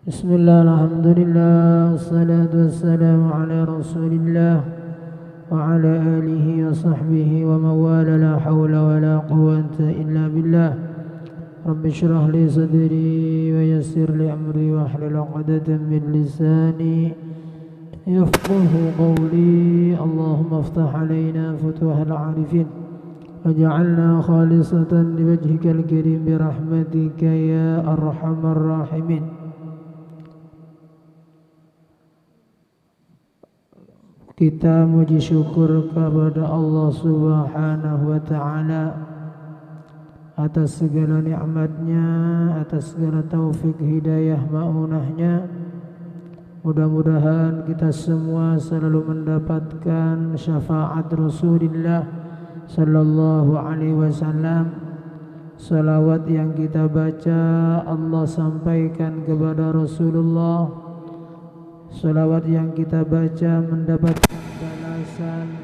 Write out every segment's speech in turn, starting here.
Bismillah, alhamdulillah, wassalatu wassalamu ala rasulillah wa ala alihi wa sahbihi wa mawala, la hawla wa la quwwata illa billah. Rabbi shrah li sadri wa yassir li amri wa hlul 'uqdatam min lisani yafqahu qawli. Allahumma iftah alaina futuhal 'arifin waj'alna khalisatan liwajhikal karim birahmatika ya arhamar rahimin. Kita muji syukur kepada Allah Subhanahu wa ta'ala atas segala nikmatnya, atas segala taufik hidayah ma'unahnya. Mudah-mudahan kita semua selalu mendapatkan syafaat Rasulullah sallallahu alaihi wasallam. Salawat yang kita baca Allah sampaikan kepada Rasulullah. Salawat yang kita baca mendapatkan balasan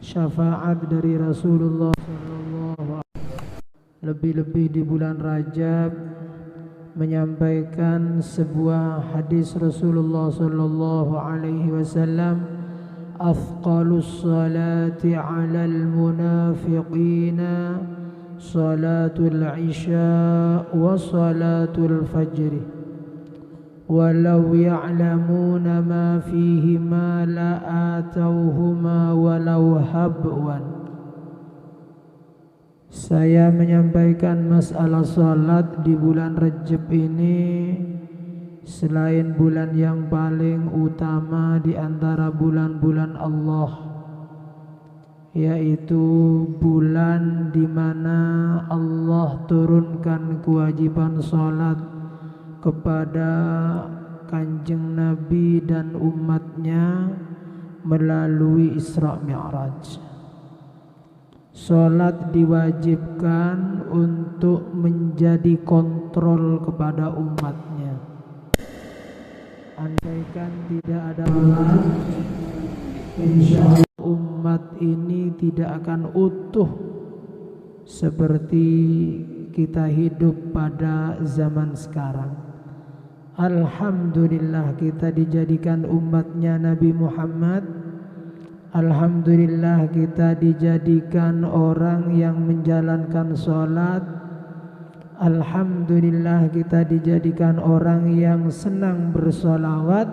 syafaat dari Rasulullah sallallahu alaihi wasallam. Lebih-lebih di bulan Rajab menyampaikan sebuah hadis Rasulullah sallallahu alaihi wasallam, afqalus salati 'alal munafiqina salatul isya wa salatul fajr walau ya'lamuna ma fihima la atauhuma walau habwan. Saya menyampaikan masalah salat di bulan Rajab ini, selain bulan yang paling utama di antara bulan-bulan Allah, yaitu bulan di mana Allah turunkan kewajiban salat kepada Kanjeng Nabi dan umatnya melalui Isra Mi'raj. Salat diwajibkan untuk menjadi kontrol kepada umatnya. Andaikan tidak ada salat, insyaallah umat ini tidak akan utuh seperti kita hidup pada zaman sekarang. Alhamdulillah kita dijadikan umatnya Nabi Muhammad. Alhamdulillah kita dijadikan orang yang menjalankan sholat. Alhamdulillah kita dijadikan orang yang senang bersolawat.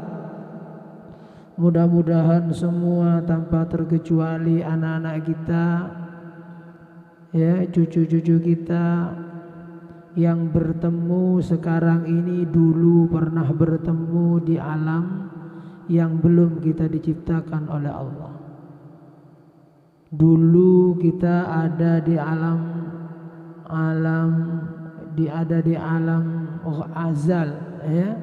Mudah-mudahan semua tanpa terkecuali anak-anak kita, ya, cucu-cucu kita yang bertemu sekarang ini dulu pernah bertemu di alam yang belum kita diciptakan oleh Allah. Dulu kita ada di alam azal, ya.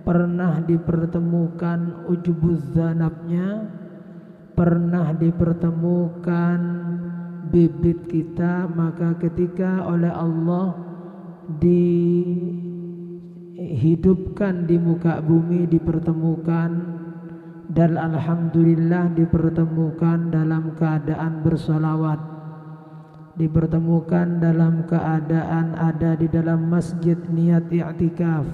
Pernah dipertemukan ujubuz zanabnya, pernah dipertemukan bibit kita, maka ketika oleh Allah dihidupkan di muka bumi, dipertemukan, dan alhamdulillah dipertemukan dalam keadaan bersolawat, dipertemukan dalam keadaan ada di dalam masjid niat i'tikaf,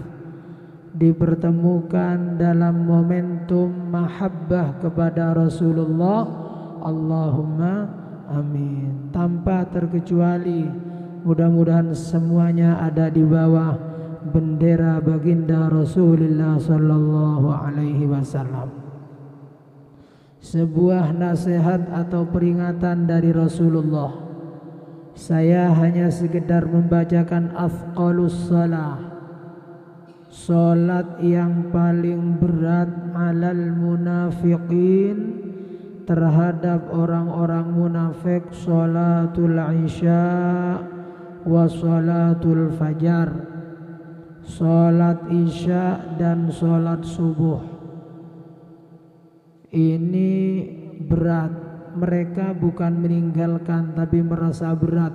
dipertemukan dalam momentum mahabbah kepada Rasulullah. Allahumma amin. Tanpa terkecuali mudah-mudahan semuanya ada di bawah bendera baginda Rasulullah sallallahu alaihi wasallam. Sebuah nasihat atau peringatan dari Rasulullah. Saya hanya sekedar membacakan afqalus salah, salat yang paling berat alal munafiqin, terhadap orang-orang munafik, salatul isya wa salatul fajar, salat isya dan salat subuh. Ini berat. Mereka bukan meninggalkan tapi merasa berat.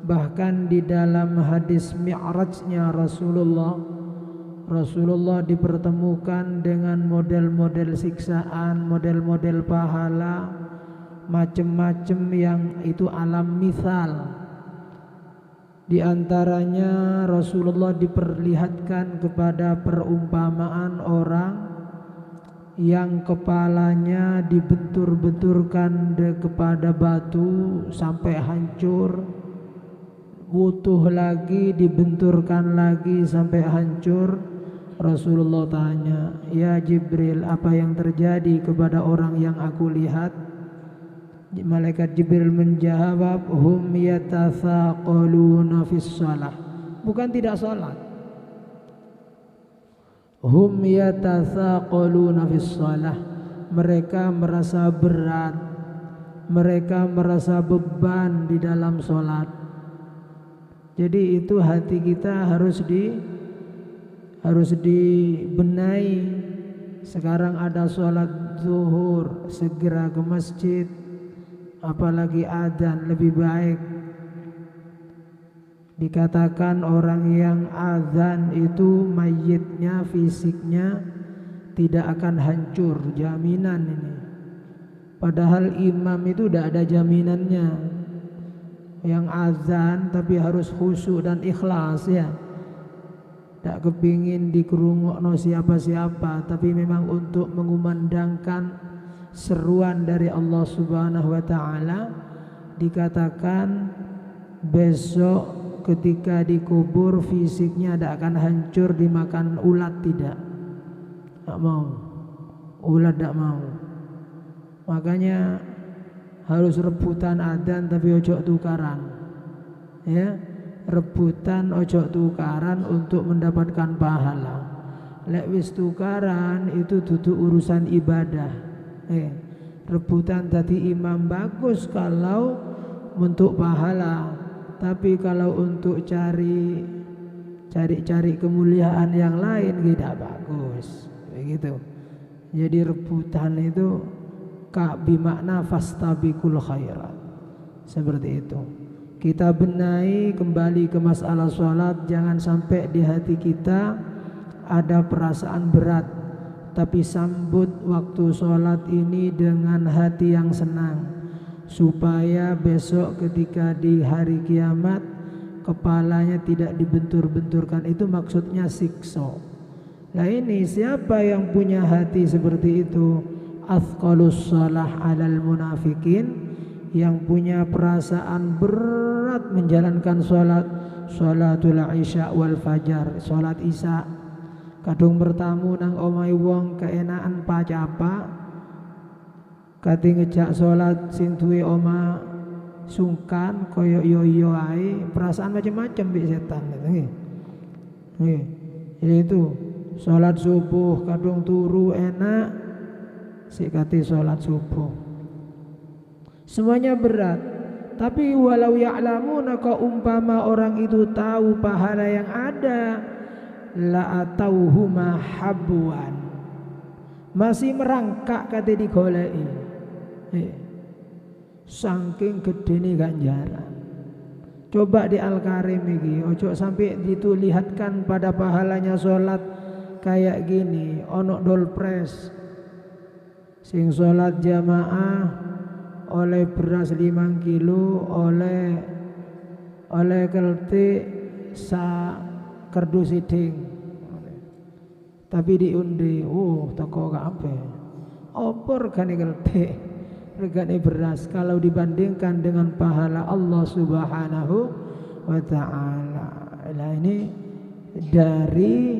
Bahkan di dalam hadis Mi'rajnya Rasulullah dipertemukan dengan model-model siksaan, model-model pahala, macam-macam yang itu alam misal. Di antaranya Rasulullah diperlihatkan kepada perumpamaan orang yang kepalanya dibentur-benturkan kepada batu sampai hancur, utuh lagi, dibenturkan lagi sampai hancur. Rasulullah tanya, "Ya Jibril, apa yang terjadi kepada orang yang aku lihat?" Malaikat Jibril menjawab, "Hum yatathaqaluna fis shalah." Bukan tidak salat. Hum yatathaqaluna fis shalah. Mereka merasa berat, mereka merasa beban di dalam salat. Jadi itu hati kita harus dibenahi. Sekarang ada salat zuhur, segera ke masjid. Apalagi adzan lebih baik. Dikatakan orang yang adzan itu mayitnya, fisiknya tidak akan hancur, jaminan ini. Padahal imam itu tidak ada jaminannya. Yang adzan tapi harus khusyuk dan ikhlas ya. Tak kepingin dikerungokno siapa-siapa, tapi memang untuk mengumandangkan seruan dari Allah Subhanahu wa ta'ala. Dikatakan besok ketika dikubur fisiknya tidak akan hancur dimakan ulat, tidak mau, ulat tidak mau. Makanya harus rebutan adzan tapi ojo tukaran ya, rebutan ojo tukaran untuk mendapatkan pahala. Lek wis tukaran itu duduk urusan ibadah. Rebutan tadi imam bagus kalau untuk pahala, tapi kalau untuk cari kemuliaan yang lain tidak bagus begitu. Jadi rebutan itu bimakna fastabiqul khairat, seperti itu. Kita benahi kembali ke masalah sholat. Jangan sampai di hati kita ada perasaan berat, tapi sambut waktu sholat ini dengan hati yang senang, supaya besok ketika di hari kiamat kepalanya tidak dibentur-benturkan. Itu maksudnya siksa. Nah ini siapa yang punya hati seperti itu? Athqalus shalah alal munafikin, yang punya perasaan berat menjalankan sholat, sholatul isya wal fajar, sholat isya. Kadung bertamu nang omai wong keenaan pacapa, kati ngejak sholat sing duwe oma sungkan koyo yo ae, perasaan macam-macam bi setan nggih. Itu sholat subuh kadung turu enak, si kati sholat subuh semuanya berat. Tapi walau ya'lamuna, kau umpama orang itu tahu pahala yang ada, la atauhuma habwan, masih merangkak kate digoleki. Saking gedene ganjaran. Coba di Al-Karim iki ojo sampai ditulihatkan pada pahalanya sholat kayak gini. Ono dolpres sing sholat jamaah oleh beras 5 kilo, oleh keltik sa kerdus siding, tapi diundi, toko kabeh. Apa regane keltik, regane beras kalau dibandingkan dengan pahala Allah Subhanahu wa ta'ala. Nah ini dari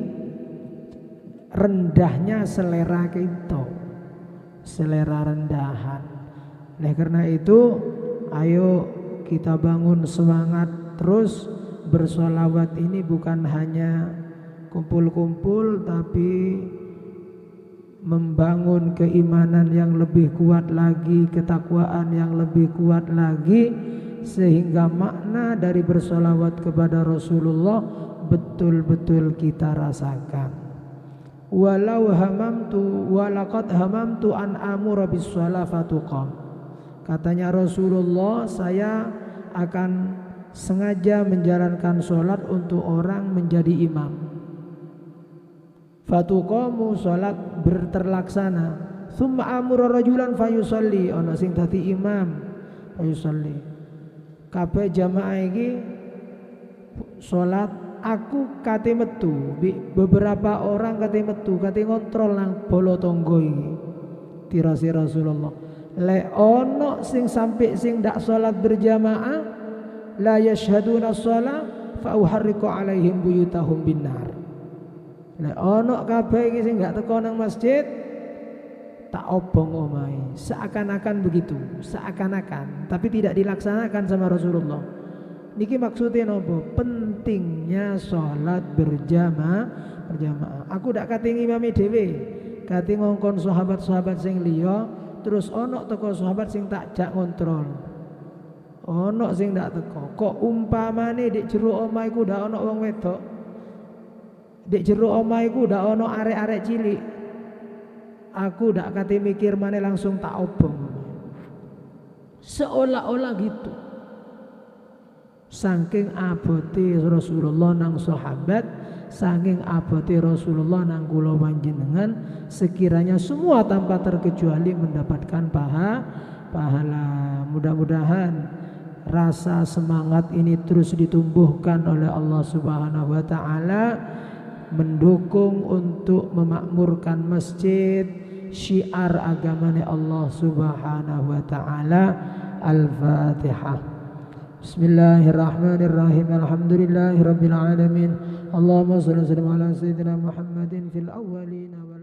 rendahnya selera kita, selera rendahan. Oleh karena itu, ayo kita bangun semangat terus bersolawat. Ini bukan hanya kumpul-kumpul, tapi membangun keimanan yang lebih kuat lagi, ketakwaan yang lebih kuat lagi, sehingga makna dari bersolawat kepada Rasulullah betul-betul kita rasakan. Walau hamamtu walaqad hamamtu an amura bis salafatu qam. Katanya Rasulullah, saya akan sengaja menjalankan sholat untuk orang menjadi imam. Fatuqamu, sholat berterlaksana. Thumma amura rajulan fayusalli, ana sing dadi imam fayusalli. Kabeh jamaah iki sholat aku kate metu, beberapa orang kate metu, kate ngontrol nang bolo tonggo iki. Tirasi Rasulullah. Le ono sing sampai sing ndak sholat berjamaah, la yashhaduna sholat fa uharriqu alaihim buyutahum binnar. Le ono kabeh iki sing ndak teko nang masjid, tak obong omahe. Seakan-akan begitu, seakan-akan, tapi tidak dilaksanakan sama Rasulullah. Niki maksudnya nopo? Pentingnya sholat berjamaah. Aku dak kate ngimami dhewe, kate ngongkon sahabat-sahabat sing liya, terus ono teko sahabat sing tak jak ngontrol. Ono sing ndak teko. Kok umpamane dik jero omah iku ndak ono wong wedok. Dik jero omah iku ndak ono arek-arek cilik. Aku ndak kate mikir maneh langsung tak obong. Seolah-olah gitu. Saking abote Rasulullah nang sahabat, saking abote Rasulullah nang kula panjenengan, sekiranya semua tanpa terkecuali mendapatkan pahala. Mudah-mudahan rasa semangat ini terus ditumbuhkan oleh Allah Subhanahu wa taala, mendukung untuk memakmurkan masjid, syiar agamanya Allah Subhanahu wa taala. Al-Fatihah. Bismillahirrahmanirrahim. Alhamdulillahirabbil alamin. Allahumma shalli ala sayyidina Muhammadin fil awwalin wal